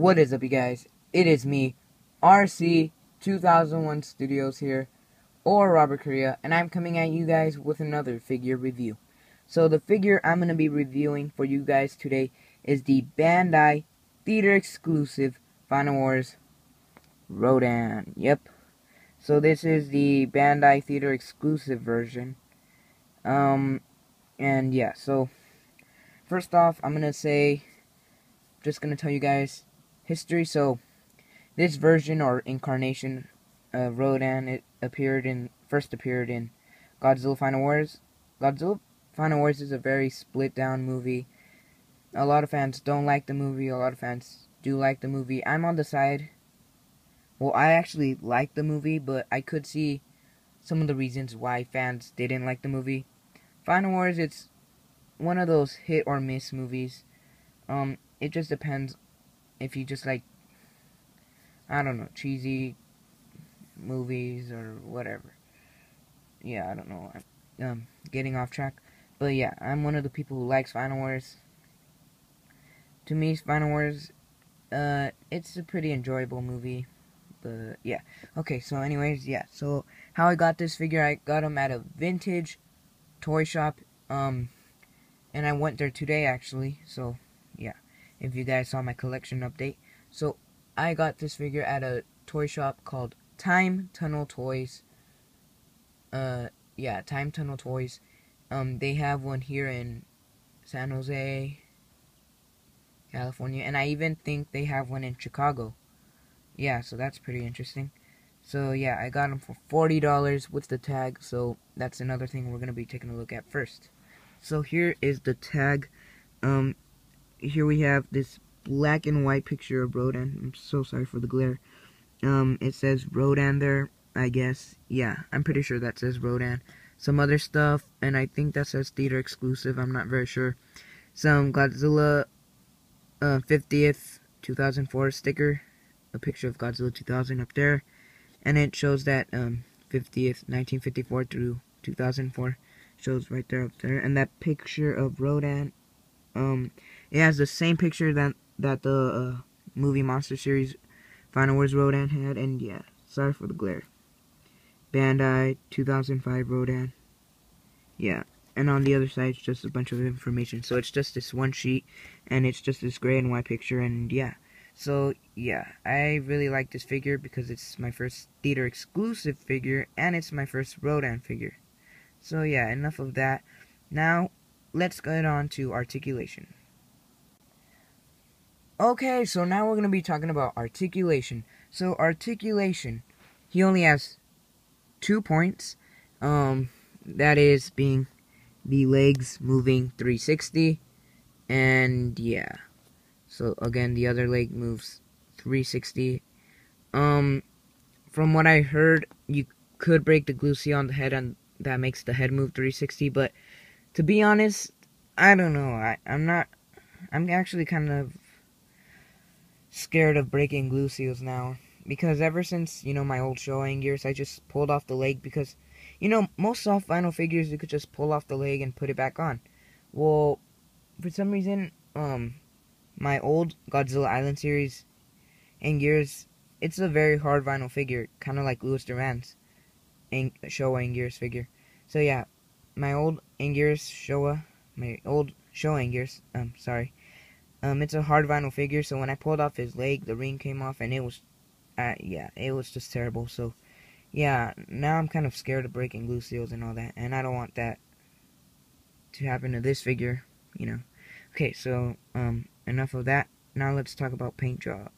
What is up, you guys? It is me, RC 2001 Studios here, or Robert Korea, and I'm coming at you guys with another figure review. So the figure I'm going to be reviewing for you guys today is the Bandai Theater exclusive Final Wars Rodan. Yep. So this is the Bandai Theater exclusive version. And yeah, so first off, I'm going to tell you guys history. So this version or incarnation of Rodan, it first appeared in Godzilla Final Wars. Godzilla Final Wars is a very split down movie. A lot of fans don't like the movie, a lot of fans do like the movie. I'm on the side, well, I actually like the movie, but I could see some of the reasons why fans didn't like the movie. Final Wars, it's one of those hit or miss movies. It just depends if you just like, I don't know, cheesy movies or whatever. Yeah, I don't know. I'm getting off track. But yeah, I'm one of the people who likes Final Wars. To me, Final Wars, it's a pretty enjoyable movie. But yeah. Okay, so anyways, yeah. So how I got this figure, I got him at a vintage toy shop. And I went there today actually. So yeah, if you guys saw my collection update. So I got this figure at a toy shop called Time Tunnel Toys. Yeah, Time Tunnel Toys. They have one here in San Jose, California, and I even think they have one in Chicago. Yeah, so that's pretty interesting. So yeah, I got them for $40 with the tag, so that's another thing we're going to be taking a look at first. So here is the tag. Here we have this black and white picture of Rodan. I'm so sorry for the glare. It says Rodan there, I guess. Yeah, I'm pretty sure that says Rodan. Some other stuff, and I think that says theater exclusive. I'm not very sure. Some Godzilla 50th 2004 sticker. A picture of Godzilla 2000 up there. And it shows that 50th 1954 through 2004. Shows right there up there. And that picture of Rodan, it has the same picture that the movie Monster Series Final Wars Rodan had. And yeah, sorry for the glare. Bandai 2005 Rodan. Yeah, and on the other side it's just a bunch of information. So it's just this one sheet, and it's just this gray and white picture, and yeah. So yeah, I really like this figure because it's my first theater exclusive figure, and it's my first Rodan figure. So yeah, enough of that. Now let's get on to articulation. Okay, so now we're going to be talking about articulation. So articulation, he only has 2 points. That is being the legs moving 360, and yeah. So again, the other leg moves 360. From what I heard, you could break the glue on the head, and that makes the head move 360. But to be honest, I don't know. I'm actually kind of scared of breaking glue seals now, because ever since, my old Showa gears, I just pulled off the leg because, most soft vinyl figures, you could just pull off the leg and put it back on. Well, for some reason, my old Godzilla Island series gears, it's a very hard vinyl figure, kind of like Louis Duran's Showa gears figure. So yeah, my old Showa gears, it's a hard vinyl figure, so when I pulled off his leg, the ring came off, and it was, yeah, it was just terrible. So yeah, now I'm kind of scared of breaking glue seals and all that, and I don't want that to happen to this figure, Okay, so, enough of that. Now let's talk about paint job.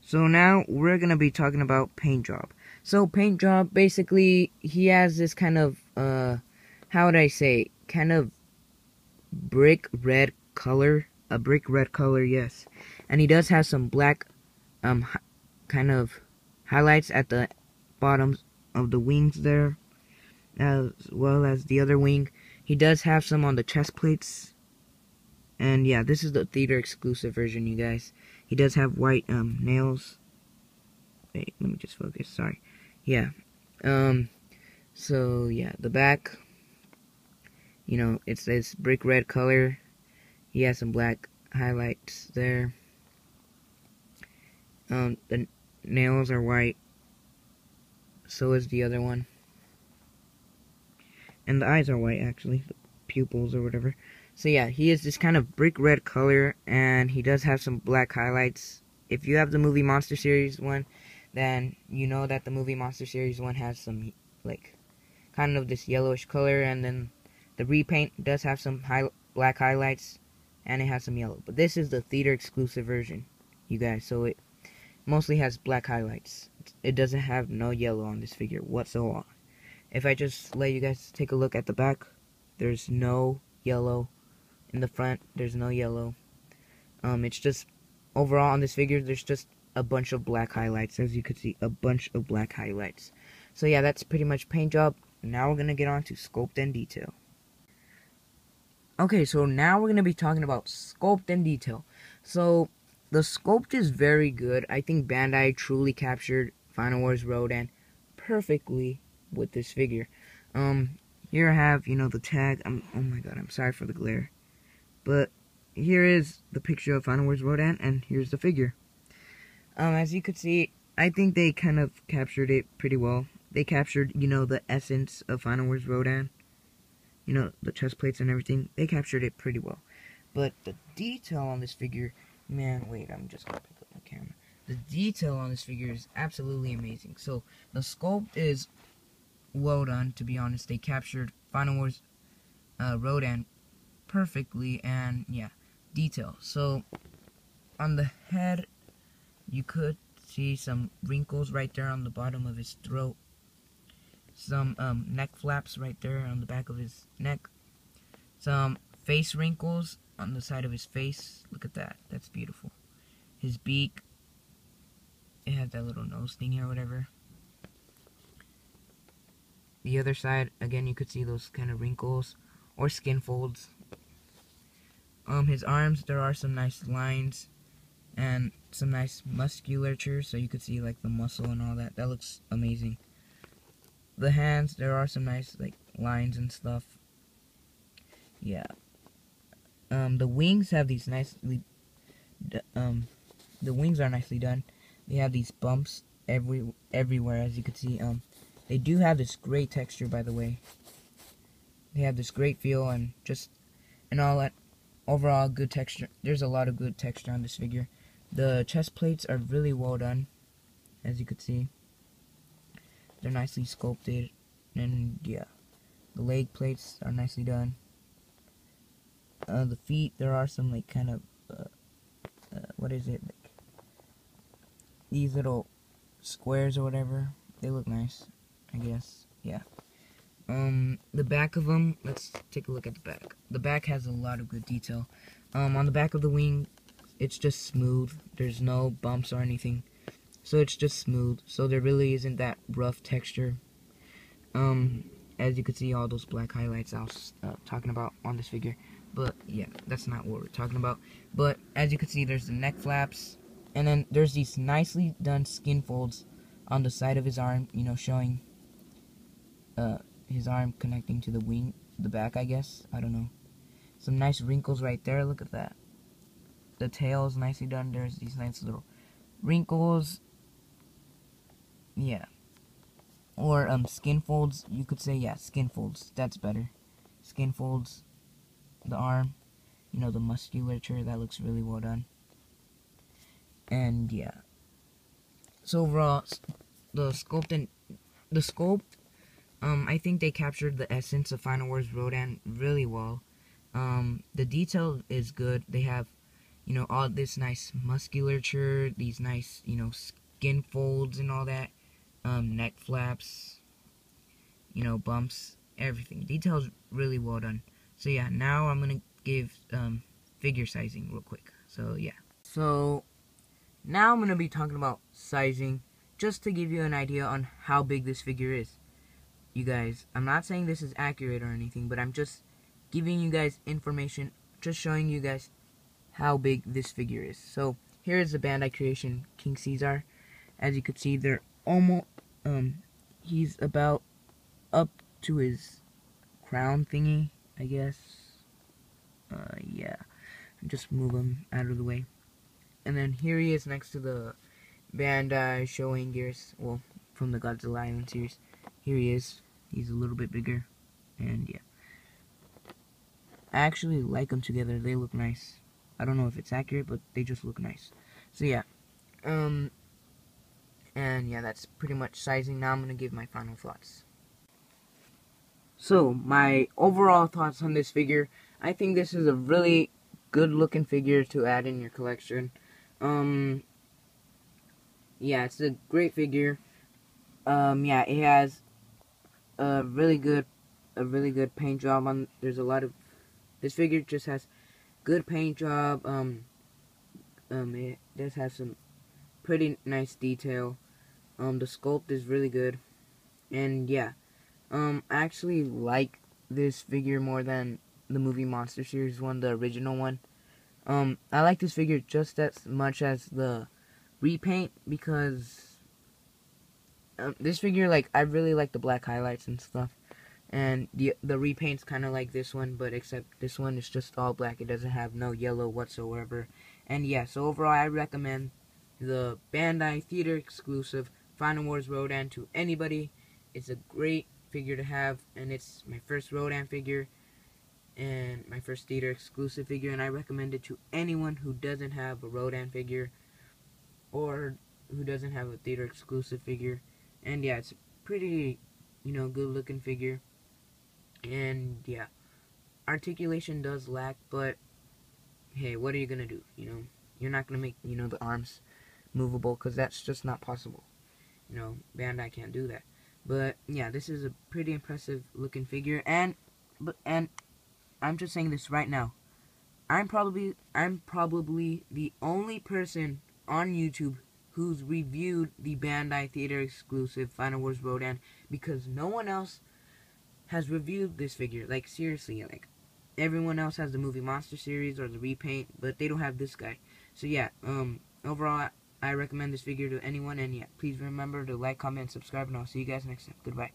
So now we're going to be talking about paint job. So paint job, basically, he has this kind of, how would I say, kind of brick red color. A brick red color, yes. And he does have some black, kind of highlights at the bottoms of the wings there, as well as the other wing. He does have some on the chest plates. And yeah, this is the theater exclusive version, you guys. He does have white nails. Wait, let me just focus, sorry. Yeah. So yeah, the back, it's this brick red color. He has some black highlights there. The nails are white. So is the other one. And the eyes are white, actually. The pupils or whatever. So yeah, he is this kind of brick red color, and he does have some black highlights. If you have the movie Monster Series one, then you know that the movie Monster Series one has some, like, kind of this yellowish color, and then the repaint does have some black highlights, and it has some yellow. But this is the theater exclusive version, you guys, so it mostly has black highlights. It doesn't have no yellow on this figure whatsoever. If I just let you guys take a look at the back, there's no yellow. In the front, there's no yellow. It's just, overall on this figure, there's just a bunch of black highlights. As you can see, a bunch of black highlights. So yeah, that's pretty much paint job. Now we're going to get on to sculpt and detail. Okay, so now we're going to be talking about sculpt and detail. So, the sculpt is very good. I think Bandai truly captured Final Wars Rodan perfectly with this figure. Here I have, the tag. Oh my god, I'm sorry for the glare. But here is the picture of Final Wars Rodan, and here's the figure. As you could see, I think they kind of captured it pretty well. They captured, the essence of Final Wars Rodan. The chest plates and everything. They captured it pretty well. But the detail on this figure, man, wait, I'm just gonna pick up my camera. The detail on this figure is absolutely amazing. So, the sculpt is well done, to be honest. They captured Final Wars Rodan perfectly, and yeah, detail. So, on the head, you could see some wrinkles right there on the bottom of his throat. Some neck flaps right there on the back of his neck. Some face wrinkles on the side of his face. Look at that. That's beautiful. His beak. It has that little nose thing here or whatever. The other side, again, you could see those kind of wrinkles or skin folds. His arms, there are some nice lines and some nice musculature, so you could see like the muscle and all that. That looks amazing. The hands, there are some nice like lines and stuff. Yeah. The wings have these nicely. The wings are nicely done. They have these bumps everywhere, as you can see. They do have this great texture, by the way. They have this great feel and all that. Overall, good texture. There's a lot of good texture on this figure. The chest plates are really well done, as you could see. They're nicely sculpted, and yeah, the leg plates are nicely done. The feet, there are some like kind of what is it, like these little squares or whatever. They look nice, I guess. Yeah. The back of them, let's take a look at the back. The back has a lot of good detail. On the back of the wing, it's just smooth. There's no bumps or anything. So it's just smooth. So there really isn't that rough texture. As you can see, all those black highlights I was talking about on this figure. But yeah, that's not what we're talking about. But as you can see, there's the neck flaps. And then there's these nicely done skin folds on the side of his arm, showing his arm connecting to the wing, the back, I guess. I don't know. Some nice wrinkles right there. Look at that. The tail is nicely done. There's these nice little wrinkles. Yeah. Or skin folds. You could say, yeah, skin folds. That's better. Skin folds. The arm. The musculature. That looks really well done. And yeah. So overall, the sculpt, I think they captured the essence of Final Wars Rodan really well. The detail is good. They have, all this nice musculature, these nice, skin folds and all that. Neck flaps, bumps, everything. Detail's really well done. So yeah, now I'm gonna give figure sizing real quick. So yeah. So now I'm gonna be talking about sizing, just to give you an idea on how big this figure is. You guys, I'm not saying this is accurate or anything, but I'm just giving you guys information, just showing you guys how big this figure is. So here is the Bandai creation King Caesar. As you can see, they're almost he's about up to his crown thingy, I guess. Yeah, just move him out of the way. And then here he is next to the Bandai showing gears, well, from the Godzilla Island series. Here he is. He's a little bit bigger, and yeah. I actually like them together. They look nice. I don't know if it's accurate, but they just look nice. So yeah, and yeah, that's pretty much sizing. Now I'm gonna give my final thoughts. So my overall thoughts on this figure, I think this is a really good looking figure to add in your collection. Yeah, it's a great figure. Yeah, it has a really good paint job on. There's a lot of, this figure just has good paint job. It does have some pretty nice detail. The sculpt is really good, and yeah, I actually like this figure more than the movie Monster Series one, the original one. I like this figure just as much as the repaint because this figure, like, I really like the black highlights and stuff. And the repaint's kind of like this one, but except this one is just all black. It doesn't have no yellow whatsoever. And yeah, so overall, I recommend the Bandai Theater exclusive Final Wars Rodan to anybody. It's a great figure to have, and it's my first Rodan figure and my first theater exclusive figure, and I recommend it to anyone who doesn't have a Rodan figure or who doesn't have a theater exclusive figure. And yeah, it's a pretty, good looking figure. And yeah, articulation does lack, but hey, what are you gonna do? You're not gonna make the arms movable because that's just not possible. Bandai can't do that. But yeah, this is a pretty impressive looking figure, and I'm just saying this right now. I'm probably the only person on YouTube who's reviewed the Bandai Theater exclusive Final Wars Rodan, because no one else has reviewed this figure. Like, seriously, like, everyone else has the movie Monster Series or the repaint, but they don't have this guy. So yeah, overall, I recommend this figure to anyone, and yeah, please remember to like, comment, and subscribe, and I'll see you guys next time. Goodbye.